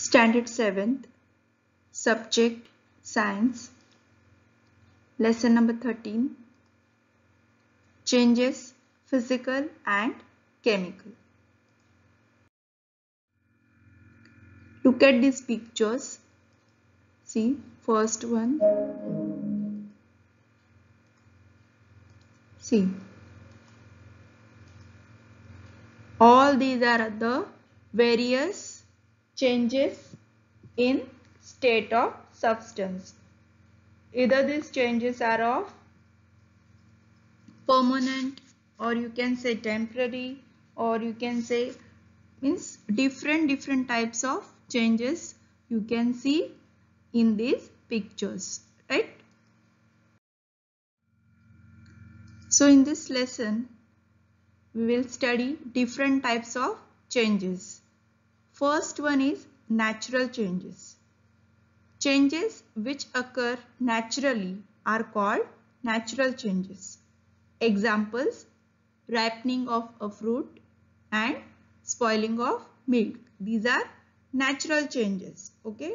Standard 7th, Subject Science, Lesson number 13, Changes Physical and Chemical. Look at these pictures. See, first one. See, all these are the various changes in state of substance. Either these changes are of permanent, or you can say temporary, or you can say means different types of changes you can see in these pictures, right? So in this lesson we will study different types of changes. First one is natural changes. Changes which occur naturally are called natural changes. Examples: ripening of a fruit and spoiling of milk. These are natural changes. Okay.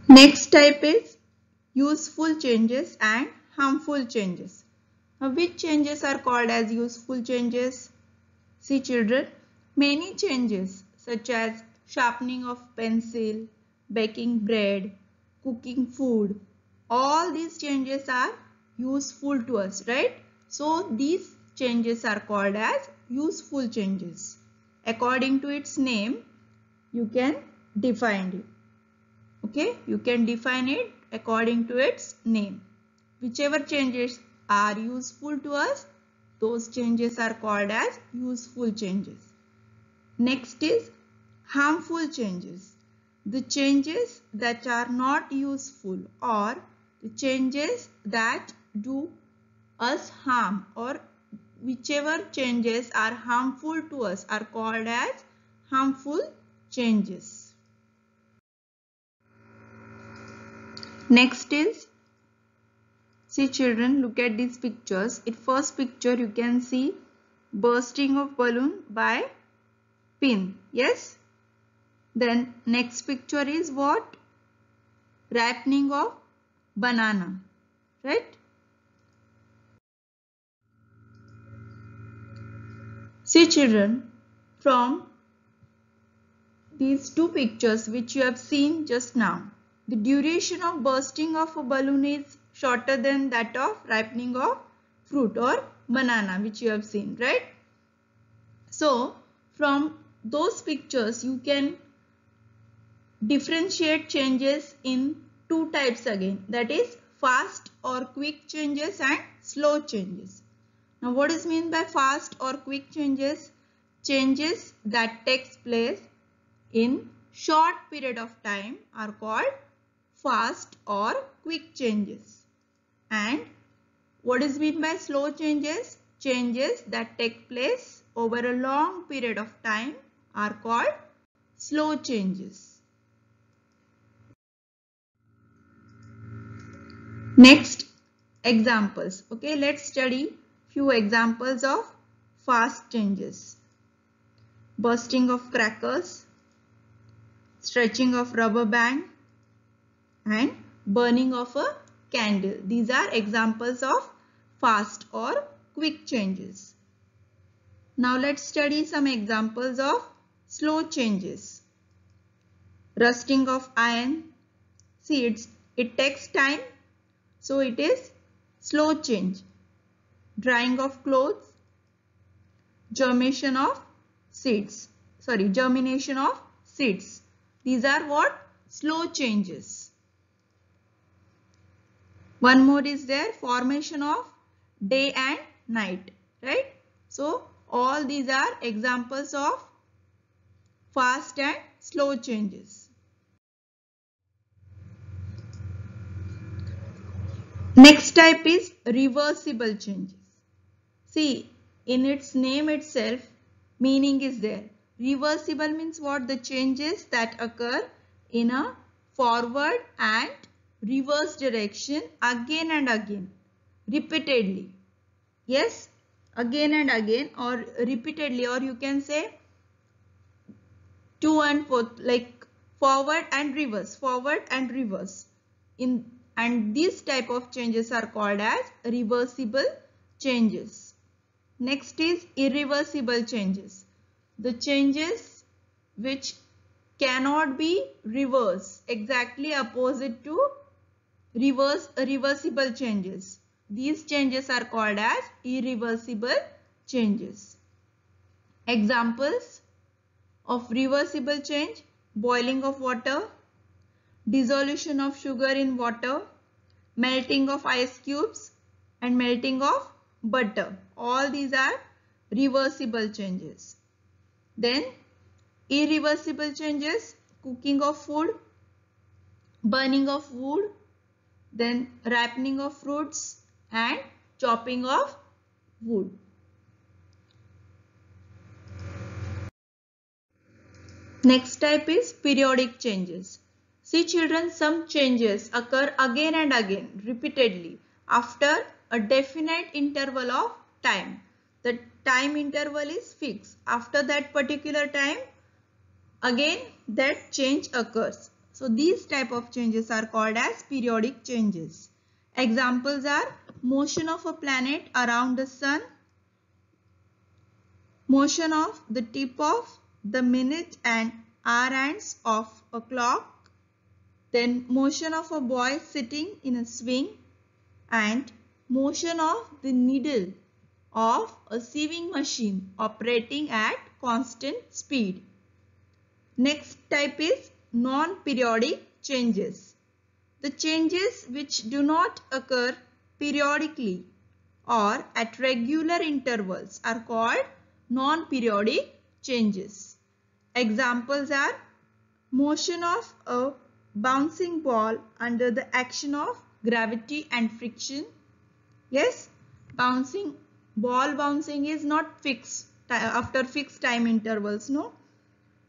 Next type is useful changes and harmful changes. Now, which changes are called as useful changes? See children, many changes such as sharpening of pencil, baking bread, cooking food, all these changes are useful to us, right? So these changes are called as useful changes. According to its name, you can define it. Okay, you can define it according to its name. Whichever changes are useful to us, those changes are called as useful changes. Next is harmful changes. The changes that are not useful, or the changes that do us harm, or whichever changes are harmful to us are called as harmful changes. Next is, see children, look at these pictures. In first picture you can see bursting of balloon by pin. Yes. Then next picture is what? Ripening of banana. Right. See children, from these two pictures which you have seen just now, the duration of bursting of a balloon is shorter than that of ripening of fruit or banana, which you have seen, right? So from those pictures you can differentiate changes in two types again, that is fast or quick changes and slow changes. Now what is meant by fast or quick changes? Changes that takes place in short period of time are called fast or quick changes. And what is meant by slow changes? Changes that take place over a long period of time are called slow changes. Next, examples. Okay, let's study few examples of fast changes. Bursting of crackers, stretching of rubber band, and burning of a candle. These are examples of fast or quick changes. Now let's study some examples of slow changes. Rusting of iron. See, it takes time, so it is slow change. Drying of clothes. Germination of seeds. These are what? Slow changes. One more is there, formation of day and night, right? So all these are examples of fast and slow changes. Next type is reversible changes. See, in its name itself, meaning is there. Reversible means what? The changes that occur in a forward and reverse direction again and again, repeatedly. Yes, again and again or repeatedly, or you can say to and forth, like forward and reverse in, and these type of changes are called as reversible changes. Next is irreversible changes. The changes which cannot be reversed, exactly opposite to reversible changes. These changes are called as irreversible changes. Examples of reversible change: boiling of water, dissolution of sugar in water, melting of ice cubes, and melting of butter. All these are reversible changes. Then irreversible changes: cooking of food, burning of wood, then ripening of fruits and chopping of wood. Next type is periodic changes. See children, some changes occur again and again repeatedly after a definite interval of time. The time interval is fixed. After that particular time, again that change occurs. So these type of changes are called as periodic changes. Examples are motion of a planet around the sun, motion of the tip of the minute and hour hands of a clock, then motion of a boy sitting in a swing, and motion of the needle of a sieving machine operating at constant speed. Next type is non-periodic changes. The changes which do not occur periodically or at regular intervals are called non-periodic changes. Examples are motion of a bouncing ball under the action of gravity and friction. Yes, bouncing is not fixed after fixed time intervals, no.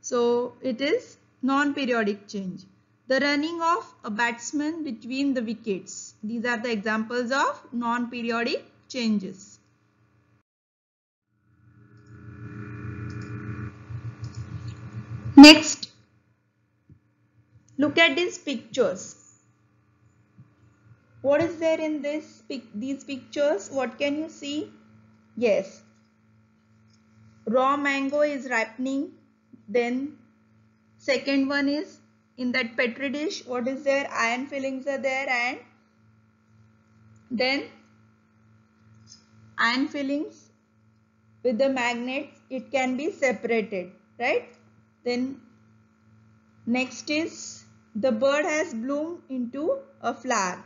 So it is non-periodic change. The running of a batsman between the wickets. These are the examples of non-periodic changes. Next, look at these pictures. What is there in these pictures? What can you see? Yes, raw mango is ripening. Then second one is in that petri dish. What is there? Iron fillings are there, and then iron fillings with the magnets, it can be separated, right? Then next is the bird has bloomed into a flower.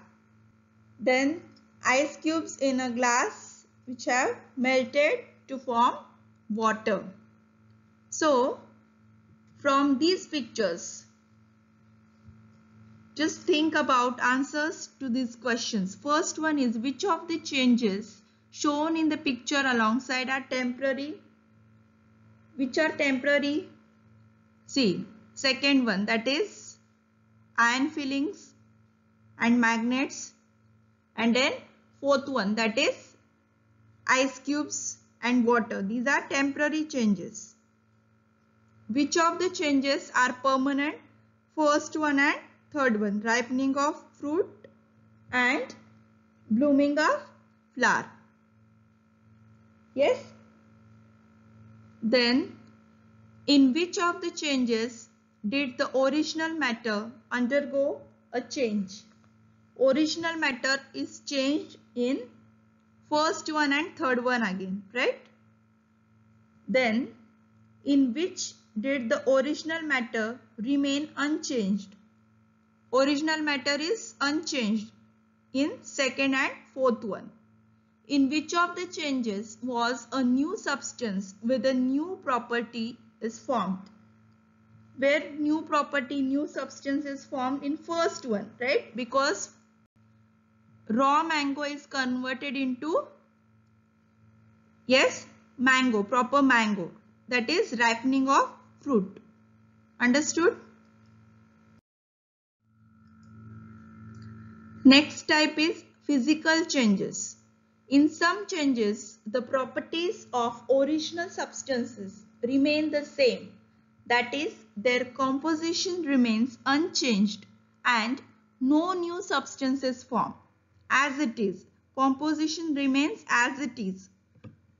Then ice cubes in a glass which have melted to form water. So from these pictures, just think about answers to these questions. First one is, which of the changes shown in the picture alongside are temporary? Which are temporary? See, second one, that is iron fillings and magnets. And then fourth one, that is ice cubes and water. These are temporary changes. Which of the changes are permanent? First one and third one, ripening of fruit and blooming of flower. Yes. Then in which of the changes did the original matter undergo a change? Original matter is changed in first one and third one again, right? Then in which did the original matter remain unchanged? Original matter is unchanged in second and fourth one. In which of the changes was a new substance with a new property is formed? Where new property, new substance is formed? In first one, right? Because raw mango is converted into, yes, mango, proper mango. That is ripening of fruit. Understood? Next type is physical changes. In some changes, the properties of original substances remain the same. That is, their composition remains unchanged and no new substances form. As it is, composition remains as it is.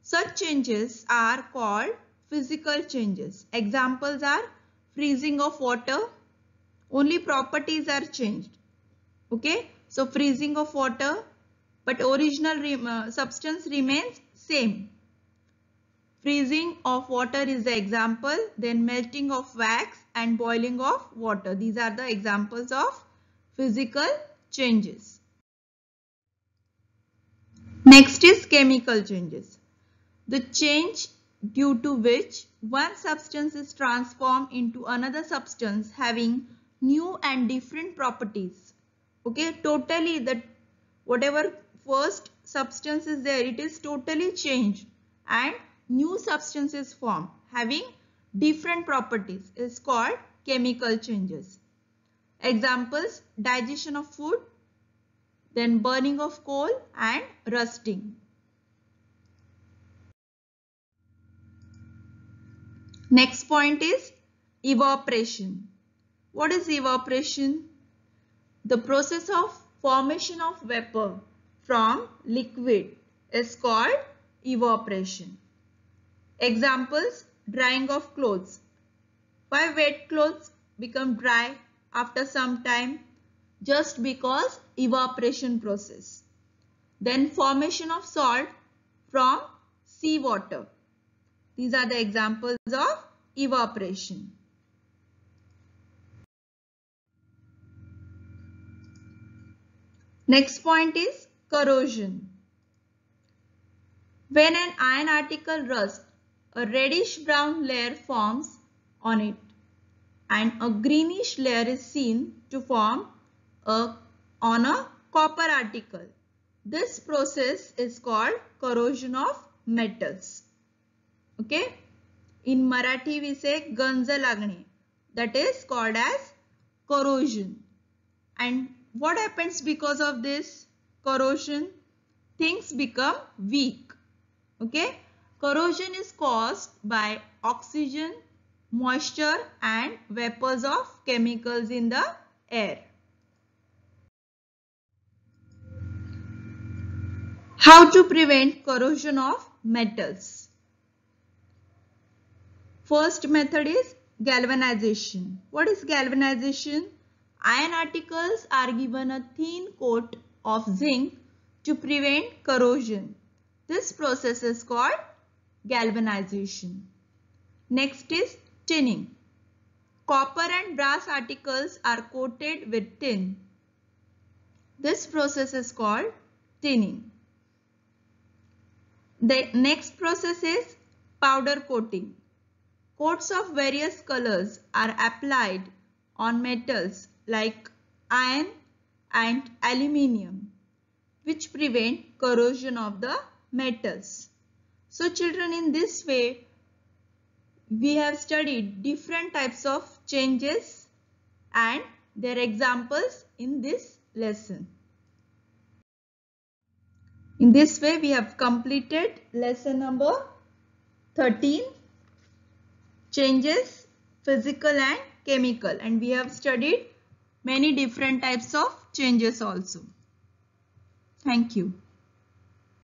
Such changes are called physical changes. Examples are freezing of water. Only properties are changed. Okay, so freezing of water, but original substance remains same. Freezing of water is the example. Then melting of wax and boiling of water. These are the examples of physical changes. Next is chemical changes. The change due to which one substance is transformed into another substance having new and different properties. Okay, totally that whatever first substance is there, it is totally changed and new substances formed having different properties is called chemical changes. Examples: digestion of food, then burning of coal and rusting. Next point is evaporation. What is evaporation? The process of formation of vapor from liquid is called evaporation. Examples: drying of clothes. Why wet clothes become dry after some time? Just because evaporation process. Then formation of salt from seawater. These are the examples of evaporation. Next point is corrosion. When an iron article rusts, a reddish brown layer forms on it and a greenish layer is seen to form on a copper article. This process is called corrosion of metals. Okay. In Marathi we say ganज लागणे. That is called as corrosion. And what happens because of this corrosion? Things become weak. Okay. Corrosion is caused by oxygen, moisture and vapors of chemicals in the air. How to prevent corrosion of metals? First method is galvanization. What is galvanization? Iron articles are given a thin coat of zinc to prevent corrosion. This process is called galvanization. Next is tinning. Copper and brass articles are coated with tin. This process is called tinning. The next process is powder coating. Coats of various colors are applied on metals like iron and aluminium, which prevent corrosion of the metals. So children, in this way we have studied different types of changes and their examples in this lesson. In this way we have completed lesson number 13. Changes, physical and chemical, and we have studied many different types of changes also. Thank you.